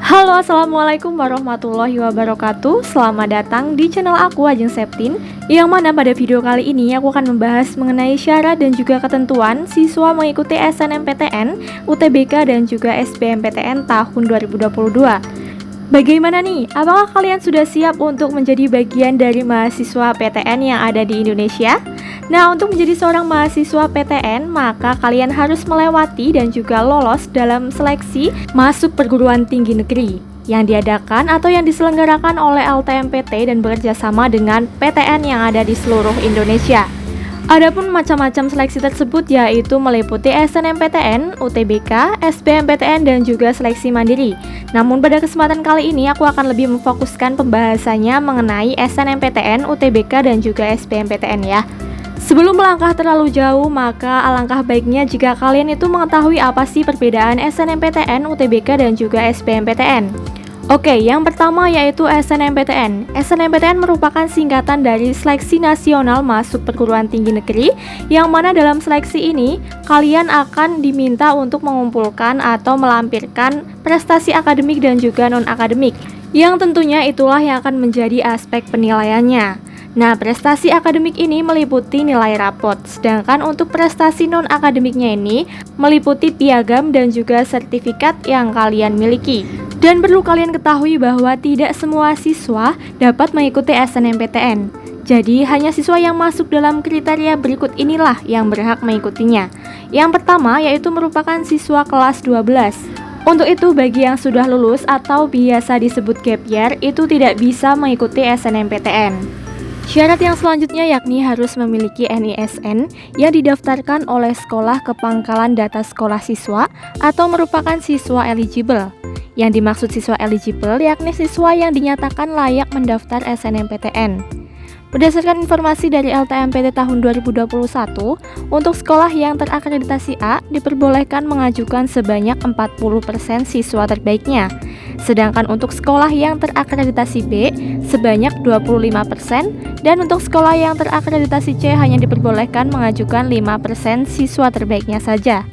Halo, assalamualaikum warahmatullahi wabarakatuh. Selamat datang di channel aku, Ajeng Septin. Yang mana pada video kali ini aku akan membahas mengenai syarat dan juga ketentuan siswa mengikuti SNMPTN, UTBK dan juga SBMPTN tahun 2022. Bagaimana nih? Apakah kalian sudah siap untuk menjadi bagian dari mahasiswa PTN yang ada di Indonesia? Nah, untuk menjadi seorang mahasiswa PTN, maka kalian harus melewati dan juga lolos dalam seleksi masuk perguruan tinggi negeri yang diadakan atau yang diselenggarakan oleh LTMPT dan bekerjasama dengan PTN yang ada di seluruh Indonesia. Adapun macam-macam seleksi tersebut yaitu meliputi SNMPTN, UTBK, SBMPTN, dan juga seleksi mandiri. Namun pada kesempatan kali ini aku akan lebih memfokuskan pembahasannya mengenai SNMPTN, UTBK, dan juga SBMPTN ya. Sebelum melangkah terlalu jauh, maka alangkah baiknya jika kalian itu mengetahui apa sih perbedaan SNMPTN, UTBK, dan juga SBMPTN. Oke, yang pertama yaitu SNMPTN. SNMPTN merupakan singkatan dari Seleksi Nasional Masuk Perguruan Tinggi Negeri, yang mana dalam seleksi ini kalian akan diminta untuk mengumpulkan atau melampirkan prestasi akademik dan juga non-akademik, yang tentunya itulah yang akan menjadi aspek penilaiannya. Nah, prestasi akademik ini meliputi nilai rapot, sedangkan untuk prestasi non-akademiknya ini meliputi piagam dan juga sertifikat yang kalian miliki. Dan perlu kalian ketahui bahwa tidak semua siswa dapat mengikuti SNMPTN. Jadi, hanya siswa yang masuk dalam kriteria berikut inilah yang berhak mengikutinya. Yang pertama yaitu merupakan siswa kelas 12. Untuk itu, bagi yang sudah lulus atau biasa disebut gap year, itu tidak bisa mengikuti SNMPTN. Syarat yang selanjutnya yakni harus memiliki NISN yang didaftarkan oleh Sekolah Kepangkalan Data Sekolah Siswa atau merupakan siswa eligible. Yang dimaksud siswa eligible yakni siswa yang dinyatakan layak mendaftar SNMPTN. Berdasarkan informasi dari LTMPT tahun 2021, untuk sekolah yang terakreditasi A diperbolehkan mengajukan sebanyak 40% siswa terbaiknya. Sedangkan untuk sekolah yang terakreditasi B sebanyak 25% dan untuk sekolah yang terakreditasi C hanya diperbolehkan mengajukan 5% siswa terbaiknya saja.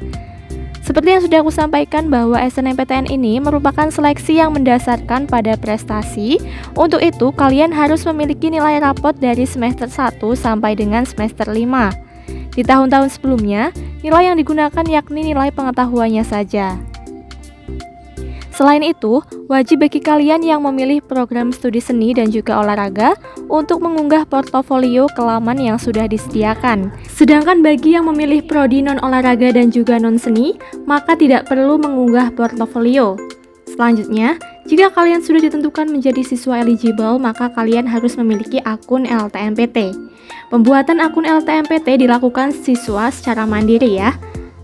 Seperti yang sudah aku sampaikan bahwa SNMPTN ini merupakan seleksi yang mendasarkan pada prestasi. Untuk itu, kalian harus memiliki nilai rapot dari semester 1 sampai dengan semester 5. Di tahun-tahun sebelumnya, nilai yang digunakan yakni nilai pengetahuannya saja. Selain itu, wajib bagi kalian yang memilih program studi seni dan juga olahraga untuk mengunggah portofolio ke laman yang sudah disediakan. Sedangkan bagi yang memilih prodi non-olahraga dan juga non-seni, maka tidak perlu mengunggah portofolio. Selanjutnya, jika kalian sudah ditentukan menjadi siswa eligible, maka kalian harus memiliki akun LTMPT. Pembuatan akun LTMPT dilakukan siswa secara mandiri ya.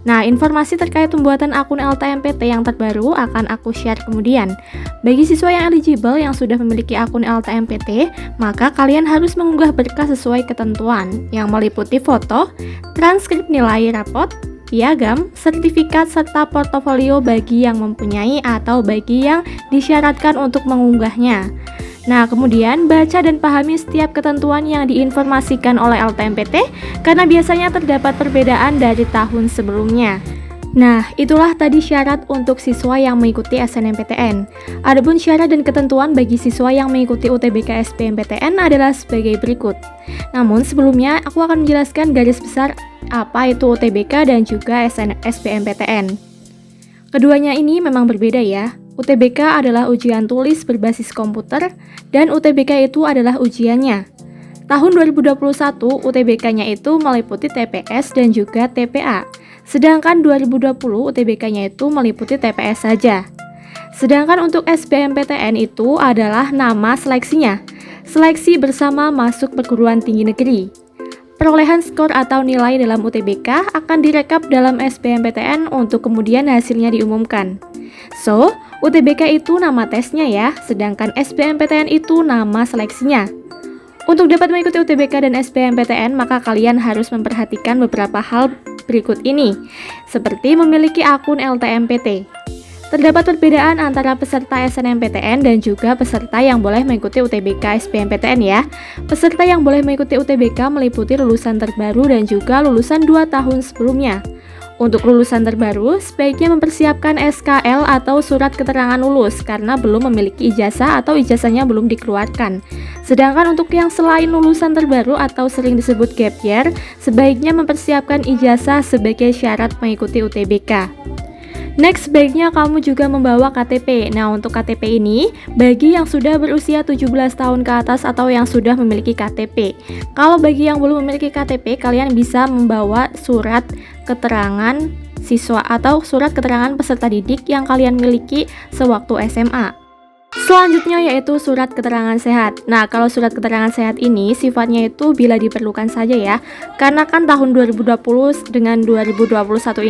Nah, informasi terkait pembuatan akun LTMPT yang terbaru akan aku share kemudian. Bagi siswa yang eligible yang sudah memiliki akun LTMPT, maka kalian harus mengunggah berkas sesuai ketentuan yang meliputi foto, transkrip nilai rapot, piagam, sertifikat, serta portofolio bagi yang mempunyai atau bagi yang disyaratkan untuk mengunggahnya. Nah, kemudian baca dan pahami setiap ketentuan yang diinformasikan oleh LTMPT karena biasanya terdapat perbedaan dari tahun sebelumnya. Nah, itulah tadi syarat untuk siswa yang mengikuti SNMPTN. Adapun syarat dan ketentuan bagi siswa yang mengikuti UTBK SBMPTN adalah sebagai berikut. Namun sebelumnya aku akan menjelaskan garis besar apa itu UTBK dan juga SBMPTN. Keduanya ini memang berbeda ya. UTBK adalah ujian tulis berbasis komputer dan UTBK itu adalah ujiannya. Tahun 2021 UTBK-nya itu meliputi TPS dan juga TPA. Sedangkan 2020 UTBK-nya itu meliputi TPS saja. Sedangkan untuk SBMPTN itu adalah nama seleksinya. Seleksi bersama masuk perguruan tinggi negeri. Perolehan skor atau nilai dalam UTBK akan direkap dalam SBMPTN untuk kemudian hasilnya diumumkan. So, UTBK itu nama tesnya ya, sedangkan SBMPTN itu nama seleksinya. Untuk dapat mengikuti UTBK dan SBMPTN, maka kalian harus memperhatikan beberapa hal berikut ini, seperti memiliki akun LTMPT. Terdapat perbedaan antara peserta SNMPTN dan juga peserta yang boleh mengikuti UTBK SBMPTN ya. Peserta yang boleh mengikuti UTBK meliputi lulusan terbaru dan juga lulusan 2 tahun sebelumnya. Untuk lulusan terbaru, sebaiknya mempersiapkan SKL atau surat keterangan lulus karena belum memiliki ijazah atau ijazahnya belum dikeluarkan. Sedangkan untuk yang selain lulusan terbaru atau sering disebut gap year, sebaiknya mempersiapkan ijazah sebagai syarat mengikuti UTBK. Next, sebaiknya kamu juga membawa KTP. Nah, untuk KTP ini, bagi yang sudah berusia 17 tahun ke atas atau yang sudah memiliki KTP. Kalau bagi yang belum memiliki KTP, kalian bisa membawa surat keterangan siswa atau surat keterangan peserta didik yang kalian miliki sewaktu SMA. Selanjutnya yaitu surat keterangan sehat. Nah, kalau surat keterangan sehat ini sifatnya itu bila diperlukan saja ya. Karena kan tahun 2020 dengan 2021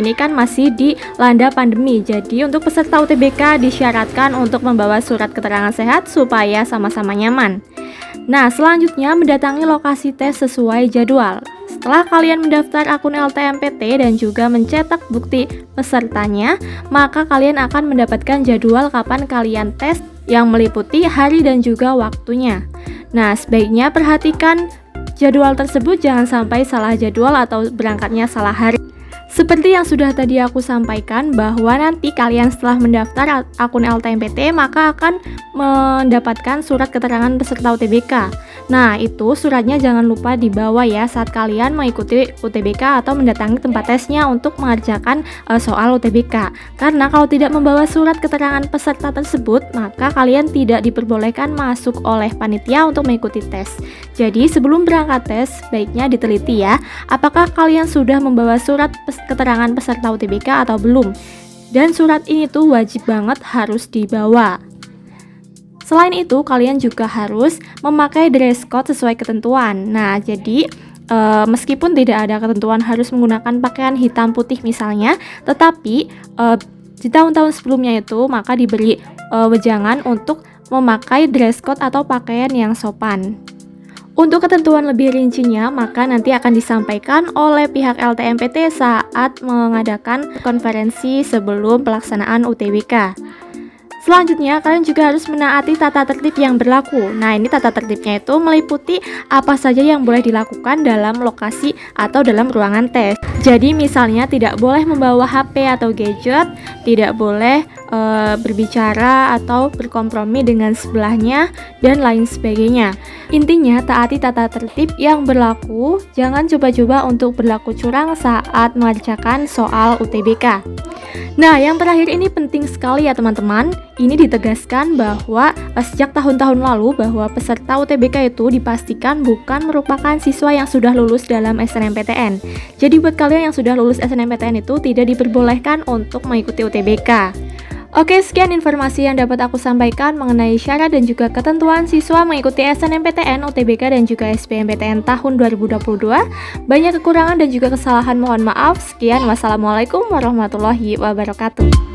ini kan masih dilanda pandemi. Jadi untuk peserta UTBK disyaratkan untuk membawa surat keterangan sehat supaya sama-sama nyaman. Nah, selanjutnya mendatangi lokasi tes sesuai jadwal. Setelah kalian mendaftar akun LTMPT dan juga mencetak bukti pesertanya, maka kalian akan mendapatkan jadwal kapan kalian tes yang meliputi hari dan juga waktunya. Nah, sebaiknya perhatikan jadwal tersebut, jangan sampai salah jadwal atau berangkatnya salah hari. Seperti yang sudah tadi aku sampaikan bahwa nanti kalian setelah mendaftar akun LTMPT maka akan mendapatkan surat keterangan peserta UTBK. Nah, itu suratnya jangan lupa dibawa ya saat kalian mengikuti UTBK atau mendatangi tempat tesnya untuk mengerjakan soal UTBK. Karena kalau tidak membawa surat keterangan peserta tersebut, maka kalian tidak diperbolehkan masuk oleh panitia untuk mengikuti tes. Jadi sebelum berangkat tes, baiknya diteliti ya, apakah kalian sudah membawa surat keterangan peserta UTBK atau belum. Dan surat ini tuh wajib banget harus dibawa. Selain itu, kalian juga harus memakai dress code sesuai ketentuan. Nah, jadi meskipun tidak ada ketentuan harus menggunakan pakaian hitam putih misalnya, tetapi di tahun-tahun sebelumnya itu maka diberi wejangan untuk memakai dress code atau pakaian yang sopan. Untuk ketentuan lebih rincinya, maka nanti akan disampaikan oleh pihak LTMPT saat mengadakan konferensi sebelum pelaksanaan UTBK. Selanjutnya, kalian juga harus menaati tata tertib yang berlaku. Nah, ini tata tertibnya itu meliputi apa saja yang boleh dilakukan dalam lokasi atau dalam ruangan tes. Jadi, misalnya tidak boleh membawa HP atau gadget, tidak boleh berbicara atau berkompromi dengan sebelahnya, dan lain sebagainya. Intinya, taati tata tertib yang berlaku, jangan coba-coba untuk berlaku curang saat mengerjakan soal UTBK. Nah, yang terakhir ini penting sekali ya teman-teman. Ini ditegaskan bahwa sejak tahun-tahun lalu bahwa peserta UTBK itu dipastikan bukan merupakan siswa yang sudah lulus dalam SNMPTN. Jadi buat kalian yang sudah lulus SNMPTN itu tidak diperbolehkan untuk mengikuti UTBK. Oke, sekian informasi yang dapat aku sampaikan mengenai syarat dan juga ketentuan siswa mengikuti SNMPTN, UTBK, dan juga SBMPTN tahun 2022. Banyak kekurangan dan juga kesalahan, mohon maaf. Sekian, wassalamualaikum warahmatullahi wabarakatuh.